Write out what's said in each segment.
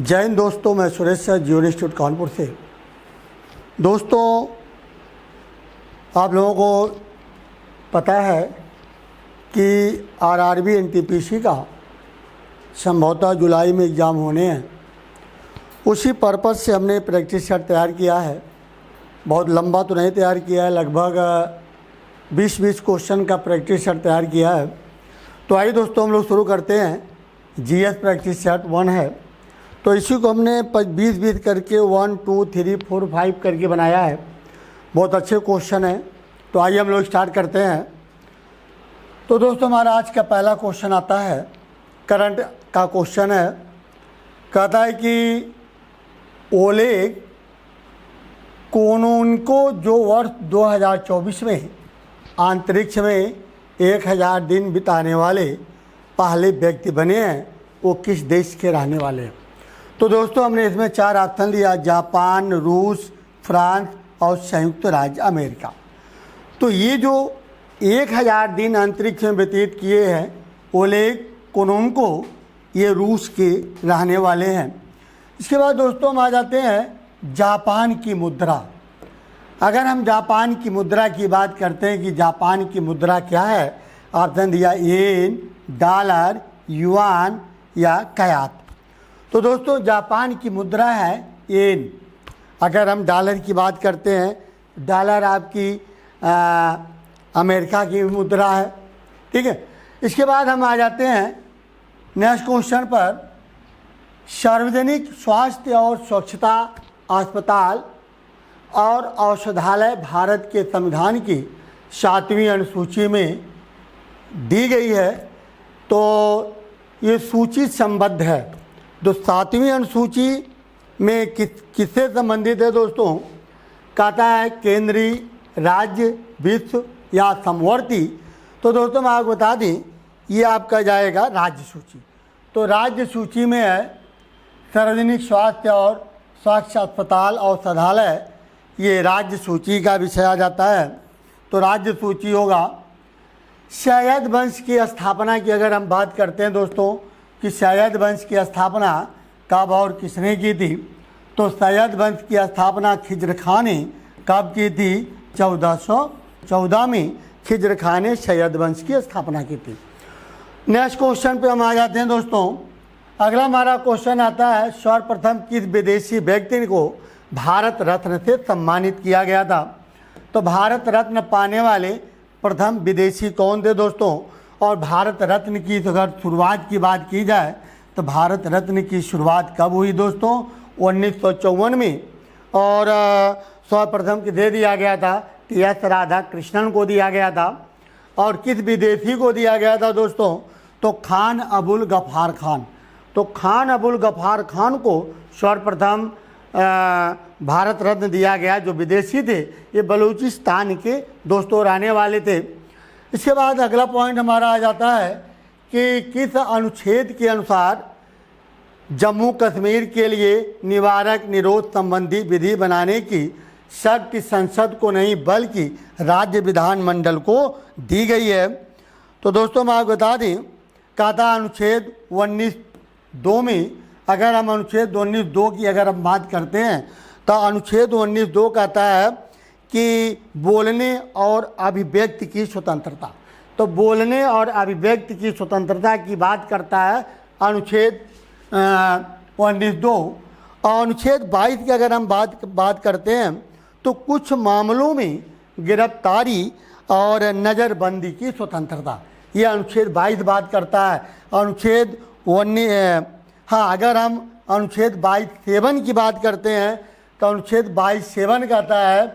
जय हिंद दोस्तों, मैं सुरेश सर जियो इंस्टीट्यूट कानपुर से। दोस्तों, आप लोगों को पता है कि आरआरबी एनटीपीसी का संभवतः जुलाई में एग्ज़ाम होने हैं। उसी पर्पज़ से हमने प्रैक्टिस सेट तैयार किया है। बहुत लंबा तो नहीं तैयार किया है, लगभग 20 क्वेश्चन का प्रैक्टिस सेट तैयार किया है। तो आइए दोस्तों, हम लोग शुरू करते हैं। जीएस प्रैक्टिस सेट 1 है, तो इसी को हमने 20 करके 1, 2, 3, 4, 5 करके बनाया है। बहुत अच्छे क्वेश्चन हैं। तो आइए हम लोग स्टार्ट करते हैं। तो दोस्तों, हमारा आज का पहला क्वेश्चन आता है, करंट का क्वेश्चन है। कहता है कि ओलेग कोनोन्को जो वर्ष 2024 में अंतरिक्ष में 1000 दिन बिताने वाले पहले व्यक्ति बने हैं, वो किस देश के रहने वाले हैं। तो दोस्तों, हमने इसमें 4 ऑप्शन दिया: जापान, रूस, फ्रांस और संयुक्त राज्य अमेरिका। तो ये जो 1000 दिन अंतरिक्ष में व्यतीत किए हैं ओलेग कोनोन्को, ये रूस के रहने वाले हैं। इसके बाद दोस्तों हम आ जाते हैं जापान की मुद्रा। अगर हम जापान की मुद्रा की बात करते हैं कि जापान की मुद्रा क्या है, ऑप्शन दिया येन, डॉलर, युआन या कयात। तो दोस्तों, जापान की मुद्रा है येन। अगर हम डॉलर की बात करते हैं, डॉलर आपकी अमेरिका की मुद्रा है। ठीक है। इसके बाद हम आ जाते हैं नेक्स्ट क्वेश्चन पर। सार्वजनिक स्वास्थ्य और स्वच्छता अस्पताल और औषधालय भारत के संविधान की 7वीं अनुसूची में दी गई है। तो ये सूची संबद्ध है। तो 7वीं अनुसूची में किससे संबंधित है दोस्तों? कहता है केंद्रीय, राज्य, विश्व या समवर्ती। तो दोस्तों मैं आपको बता दें, ये आपका जाएगा राज्य सूची। तो राज्य सूची में है सार्वजनिक स्वास्थ्य और स्वास्थ्य अस्पताल औषधालय, ये राज्य सूची का विषय आ जाता है। तो राज्य सूची होगा। सैयद वंश की स्थापना की अगर हम बात करते हैं दोस्तों कि सैयद वंश की स्थापना कब और किसने की थी, तो सैयद वंश की स्थापना खिज्र खां ने कब की थी? 1414 में खिज्र खां ने सैयद वंश की स्थापना की थी। नेक्स्ट क्वेश्चन पे हम आ जाते हैं दोस्तों। अगला हमारा क्वेश्चन आता है, सर्वप्रथम किस विदेशी व्यक्ति को भारत रत्न से सम्मानित किया गया था? तो भारत रत्न पाने वाले प्रथम विदेशी कौन थे दोस्तों? और भारत रत्न की अगर शुरुआत की बात की जाए तो भारत रत्न की शुरुआत कब हुई दोस्तों? 1954 में। और सर्वप्रथम दे दिया गया था टी.एस. राधाकृष्णन को दिया गया था। और किस विदेशी को दिया गया था दोस्तों? तो खान अबुल गफ्फार खान। तो खान अबुल गफ्फार खान को सर्वप्रथम भारत रत्न दिया गया। जो विदेशी थे ये बलूचिस्तान के दोस्तों रहने वाले थे। इसके बाद अगला पॉइंट हमारा आ जाता है कि किस अनुच्छेद के अनुसार जम्मू कश्मीर के लिए निवारक निरोध संबंधी विधि बनाने की शक्ति संसद को नहीं बल्कि राज्य विधानमंडल को दी गई है? तो दोस्तों मैं आपको बता दें, कहता अनुच्छेद 19(2) में, अगर हम अनुच्छेद 19(2) की अगर हम बात करते हैं तो अनुच्छेद 19(2) कहता है कि बोलने और अभिव्यक्ति की स्वतंत्रता। तो बोलने और अभिव्यक्ति की स्वतंत्रता की बात करता है अनुच्छेद 19(2). और अनुच्छेद 22 की अगर हम बात करते हैं तो कुछ मामलों में गिरफ्तारी और नज़रबंदी की स्वतंत्रता, ये अनुच्छेद 22 बात करता है। अनुच्छेद 19 अगर हम अनुच्छेद 22(7) की बात करते हैं तो अनुच्छेद 22(7) कहता है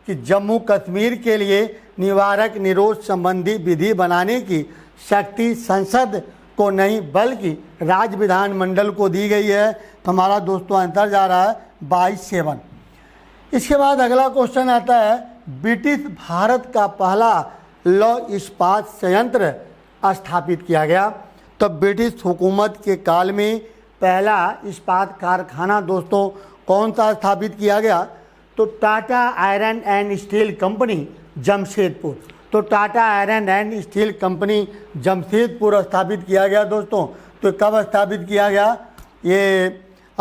कि जम्मू कश्मीर के लिए निवारक निरोध संबंधी विधि बनाने की शक्ति संसद को नहीं बल्कि राज्य विधानमंडल को दी गई है। तो हमारा दोस्तों आंसर जा रहा है 22(7). इसके बाद अगला क्वेश्चन आता है, ब्रिटिश भारत का पहला लौह इस्पात संयंत्र स्थापित किया गया। तो ब्रिटिश हुकूमत के काल में पहला इस्पात कारखाना दोस्तों कौन सा स्थापित किया गया? तो Tata iron and steel company Jamshedpur. तो Tata iron and steel company Jamshedpur स्थापित किया गया दोस्तों। तो कब स्थापित किया गया? ये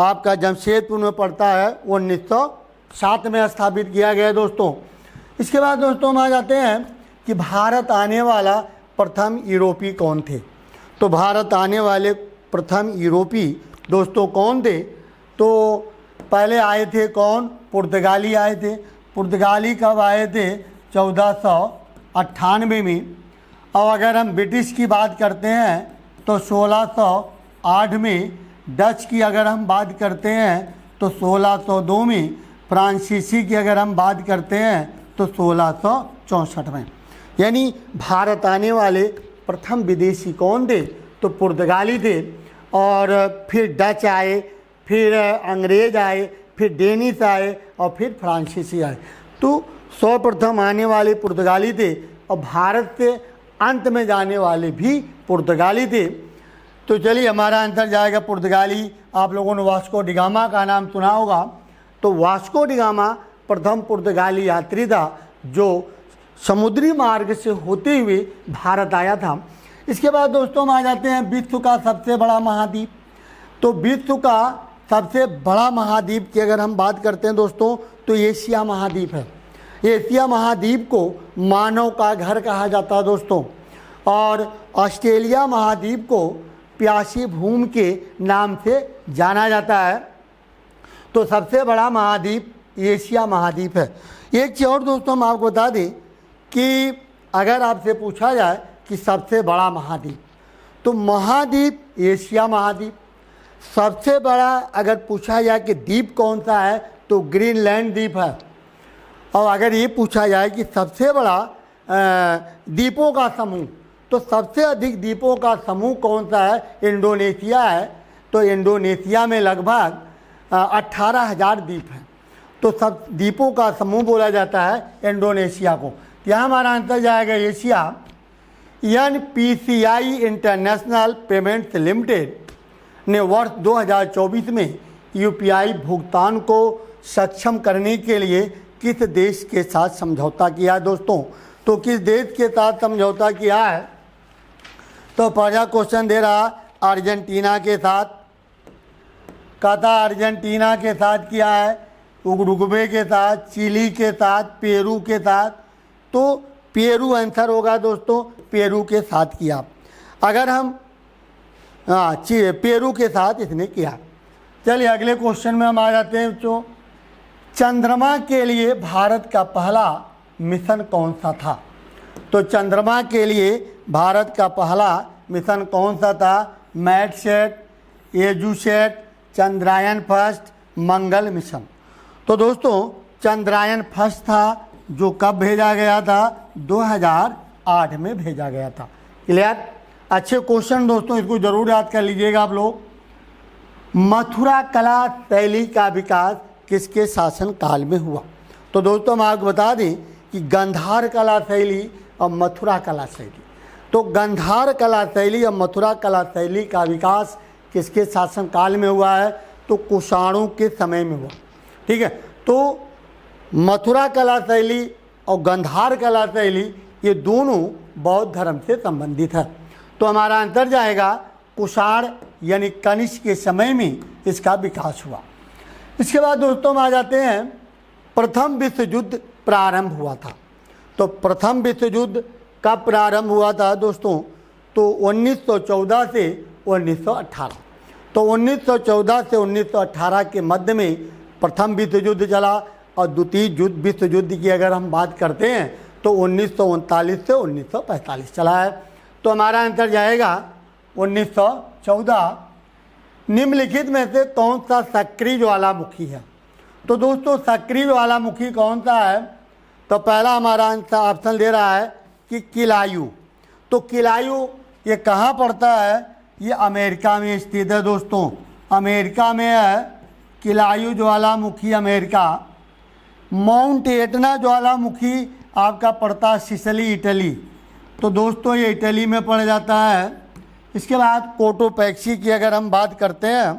आपका जमशेदपुर में पड़ता है, 1907 में स्थापित किया गया दोस्तों। इसके बाद दोस्तों हम आ जाते हैं कि भारत आने वाला प्रथम यूरोपीय कौन थे। तो भारत आने वाले प्रथम यूरोपीय दोस्तों कौन थे? तो पहले आए थे कौन? पुर्तगाली आए थे। पुर्तगाली कब आए थे? 1498 में। और अगर हम ब्रिटिश की बात करते हैं तो 1608 में। डच की अगर हम बात करते हैं तो 1602 में। फ्रांसीसी की अगर हम बात करते हैं तो 1664 में। यानी भारत आने वाले प्रथम विदेशी कौन थे? तो पुर्तगाली थे, और फिर डच आए, फिर अंग्रेज आए, फिर डेनिश आए, और फिर फ्रांसीसी आए। तो सर्वप्रथम आने वाले पुर्तगाली थे, और भारत से अंत में जाने वाले भी पुर्तगाली थे। तो चलिए हमारा आंसर जाएगा पुर्तगाली। आप लोगों ने वास्को डी गामा का नाम सुना होगा। तो वास्को डी गामा प्रथम पुर्तगाली यात्री था जो समुद्री मार्ग से होते हुए भारत आया था। इसके बाद दोस्तों हम आ जाते हैं विश्व का सबसे बड़ा महाद्वीप। तो विश्व का सबसे बड़ा महाद्वीप की अगर हम बात करते हैं दोस्तों तो एशिया महाद्वीप है। एशिया महाद्वीप को मानव का घर कहा जाता है दोस्तों। और ऑस्ट्रेलिया महाद्वीप को प्यासी भूमि के नाम से जाना जाता है। तो सबसे बड़ा महाद्वीप एशिया महाद्वीप है। एक चीज़ और दोस्तों हम आपको बता दें कि अगर आपसे पूछा जाए कि सबसे बड़ा महाद्वीप, तो महाद्वीप एशिया महाद्वीप। सबसे बड़ा अगर पूछा जाए कि द्वीप कौन सा है तो ग्रीनलैंड द्वीप है। और अगर ये पूछा जाए कि सबसे बड़ा द्वीपों का समूह, तो सबसे अधिक द्वीपों का समूह कौन सा है? इंडोनेशिया है। तो इंडोनेशिया में लगभग 18,000 द्वीप हैं। तो सब द्वीपों का समूह बोला जाता है इंडोनेशिया को। यहाँ हमारा आंसर जाएगा Asia. NPCI international payments limited ने वर्ष 2024 में UPI भुगतान को सक्षम करने के लिए किस देश के साथ समझौता किया दोस्तों? तो किस देश के साथ समझौता किया है? तो पहला क्वेश्चन दे रहा अर्जेंटीना के साथ, कहता अर्जेंटीना के साथ किया है, उरुग्वे के साथ, चिली के साथ, पेरू के साथ। तो पेरू आंसर होगा दोस्तों, पेरू के साथ किया। अगर हम पेरू के साथ इसने किया। चलिए अगले क्वेश्चन में हम आ जाते हैं। जो चंद्रमा के लिए भारत का पहला मिशन कौन सा था? तो चंद्रमा के लिए भारत का पहला मिशन कौन सा था? मैटसेट, एजुसेट, चंद्रयान फर्स्ट, मंगल मिशन। तो दोस्तों चंद्रयान फर्स्ट था, जो कब भेजा गया था? 2008 में भेजा गया था। क्लियर? अच्छे क्वेश्चन दोस्तों, इसको जरूर याद कर लीजिएगा आप लोग। मथुरा कला शैली का विकास किसके शासन काल में हुआ? तो दोस्तों हम आपको बता दें कि गंधार कला शैली और मथुरा कला शैली। तो गंधार कला शैली और मथुरा कला शैली का विकास किसके शासन काल में हुआ है? तो कुषाणों के समय में हुआ। ठीक है। तो मथुरा कला शैली और गंधार कला शैली ये दोनों बौद्ध धर्म से संबंधित है। तो हमारा आंसर जाएगा कुषाण यानी कनिष्क के समय में इसका विकास हुआ। इसके बाद दोस्तों हम आ जाते हैं प्रथम विश्व युद्ध प्रारंभ हुआ था। तो प्रथम विश्व युद्ध कब प्रारंभ हुआ था दोस्तों? तो 1914 से 1918। तो 1914 से 1918 के मध्य में प्रथम विश्व युद्ध चला। और द्वितीय विश्व युद्ध की अगर हम बात करते हैं तो 1939 से 1945 चला है। तो हमारा आंसर जाएगा 1914। निम्नलिखित में से कौन सा सक्रिय ज्वालामुखी है? तो दोस्तों सक्रिय ज्वालामुखी कौन सा है? तो पहला हमारा आंसर ऑप्शन दे रहा है कि किलायू। तो किलायू ये कहाँ पड़ता है? ये अमेरिका में स्थित है दोस्तों। अमेरिका में है किलायू ज्वालामुखी, अमेरिका। माउंट एटना ज्वालामुखी आपका पड़ता है सिसिली, इटली। तो दोस्तों ये इटली में पड़ जाता है। इसके बाद कोटोपैक्सी की अगर हम बात करते हैं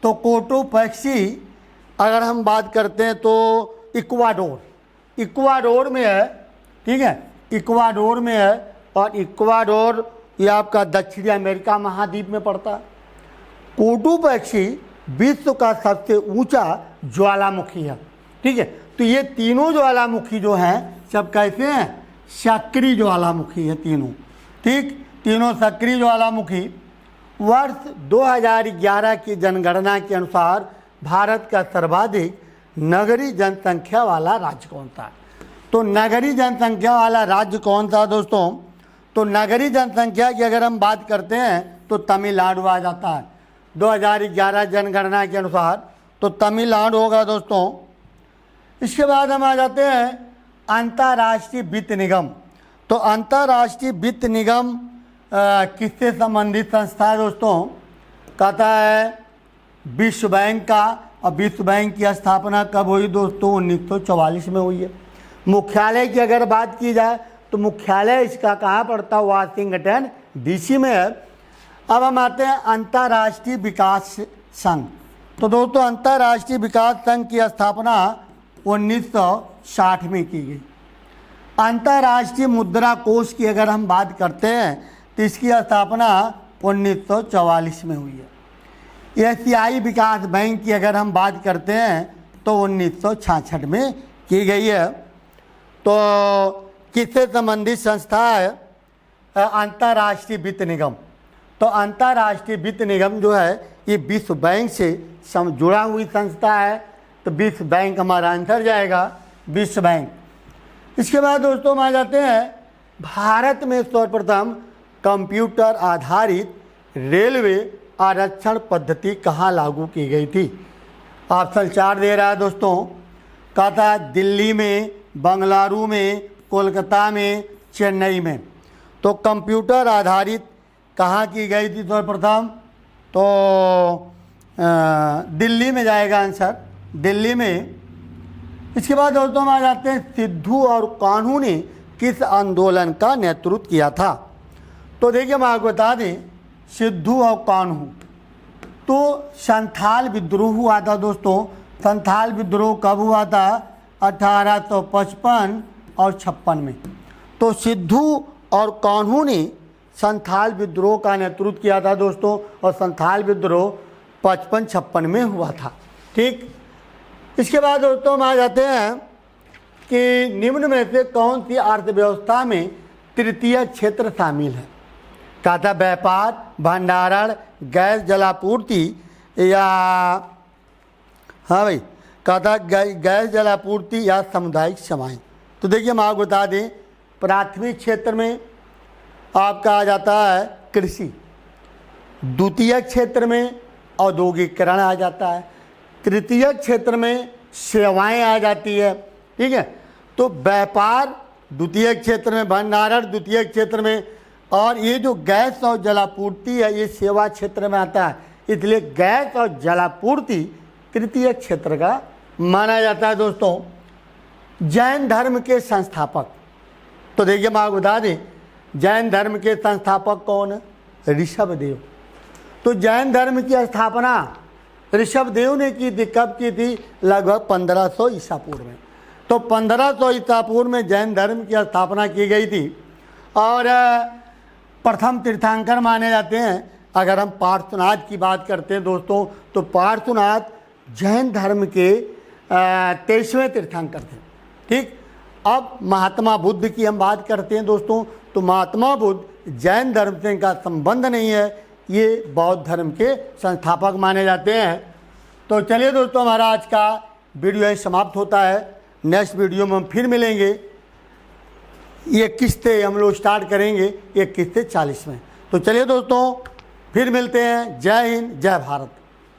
तो कोटोपैक्सी अगर हम बात करते हैं तो इक्वाडोर में है। ठीक है, इक्वाडोर में है। और इक्वाडोर ये आपका दक्षिणी अमेरिका महाद्वीप में पड़ता है। कोटोपैक्सी विश्व का सबसे ऊंचा ज्वालामुखी है। ठीक है, तो ये तीनों ज्वालामुखी जो हैं सब कैसे हैं? सक्रिय ज्वालामुखी है तीनों। ठीक, तीनों सक्रिय ज्वालामुखी। वर्ष 2011 की जनगणना के अनुसार भारत का सर्वाधिक नगरीय जनसंख्या वाला राज्य कौन था? तो नगरीय जनसंख्या वाला राज्य कौन था दोस्तों? तो नगरीय जनसंख्या की अगर हम बात करते हैं तो तमिलनाडु आ जाता है 2011 जनगणना के अनुसार, तो तमिलनाडु होगा दोस्तों। इसके बाद हम आ जाते हैं अंतर्राष्ट्रीय वित्त निगम। तो अंतर्राष्ट्रीय वित्त निगम किससे संबंधित संस्था है दोस्तों? कहता है विश्व बैंक का। और विश्व बैंक की स्थापना कब हुई दोस्तों? 1944 में हुई है। मुख्यालय की अगर बात की जाए तो मुख्यालय इसका कहाँ पड़ता है? वाशिंगटन डीसी में है। अब हम आते हैं अंतर्राष्ट्रीय विकास संघ। तो दोस्तों अंतर्राष्ट्रीय विकास संघ की स्थापना 1960 में की गई। अंतर्राष्ट्रीय मुद्रा कोष की अगर हम बात करते हैं तो इसकी स्थापना 1944 में हुई है। एशियाई विकास बैंक की अगर हम बात करते हैं तो 1966 में की गई है। तो किससे संबंधित संस्था है? अंतर्राष्ट्रीय वित्त निगम। तो अंतर्राष्ट्रीय वित्त निगम जो है ये विश्व बैंक से जुड़ा हुई संस्था है। तो विश्व बैंक हमारा आंसर जाएगा, विश्व बैंक। इसके बाद दोस्तों हम आ जाते हैं भारत में सर्वप्रथम कंप्यूटर आधारित रेलवे आरक्षण पद्धति कहाँ लागू की गई थी? ऑप्शन 4 दे रहा है दोस्तों। कहता है दिल्ली में, बंगलुरु में, कोलकाता में, चेन्नई में। तो कंप्यूटर आधारित कहाँ की गई थी सर्वप्रथम? तो दिल्ली में जाएगा आंसर, दिल्ली में। इसके बाद दोस्तों हम आ जाते हैं सिद्धू और कान्हू ने किस आंदोलन का नेतृत्व किया था? तो देखिए मैं आपको बता दें, सिद्धू और कान्हू तो संथाल विद्रोह हुआ था दोस्तों। संथाल विद्रोह कब हुआ था? 1855 और 56 में। तो सिद्धू और कान्हू ने संथाल विद्रोह का नेतृत्व किया था दोस्तों, और संथाल विद्रोह 55-56 में हुआ था। ठीक, इसके बाद दोस्तों हम आ जाते हैं कि निम्न में से कौन सी अर्थव्यवस्था में तृतीय क्षेत्र शामिल है? कहता व्यापार, भंडारण, गैस जलापूर्ति या हाँ भाई कहता गैस जलापूर्ति या सामुदायिक समाज। तो देखिए हम आपको बता दें, प्राथमिक क्षेत्र में आपका आ जाता है कृषि, द्वितीय क्षेत्र में औद्योगिकरण आ जाता है, तृतीय क्षेत्र में सेवाएं आ जाती है। ठीक है, तो व्यापार द्वितीय क्षेत्र में, भंडारण द्वितीय क्षेत्र में, और ये जो गैस और जलापूर्ति है ये सेवा क्षेत्र में आता है। इसलिए गैस और जलापूर्ति तृतीय क्षेत्र का माना जाता है दोस्तों। जैन धर्म के संस्थापक, तो देखिए मैं आपको बता दें जैन धर्म के संस्थापक कौन है? ऋषभदेव। तो जैन धर्म की स्थापना ऋषभदेव ने की थी। कब की थी? लगभग 1500 ईसा पूर्व में। तो 1500 ईसा पूर्व में जैन धर्म की स्थापना की गई थी। और प्रथम तीर्थंकर माने जाते हैं। अगर हम पार्श्वनाथ की बात करते हैं दोस्तों, तो पार्श्वनाथ जैन धर्म के 23वें तीर्थंकर थे। ठीक, अब महात्मा बुद्ध की हम बात करते हैं दोस्तों, तो महात्मा बुद्ध जैन धर्म से इनका संबंध नहीं है, ये बौद्ध धर्म के संस्थापक माने जाते हैं। तो चलिए दोस्तों, हमारा आज का वीडियो यही समाप्त होता है। नेक्स्ट वीडियो में हम फिर मिलेंगे। ये किस्ते हम लोग स्टार्ट करेंगे, ये किस्ते 40 में। तो चलिए दोस्तों फिर मिलते हैं। जय हिंद, जय भारत।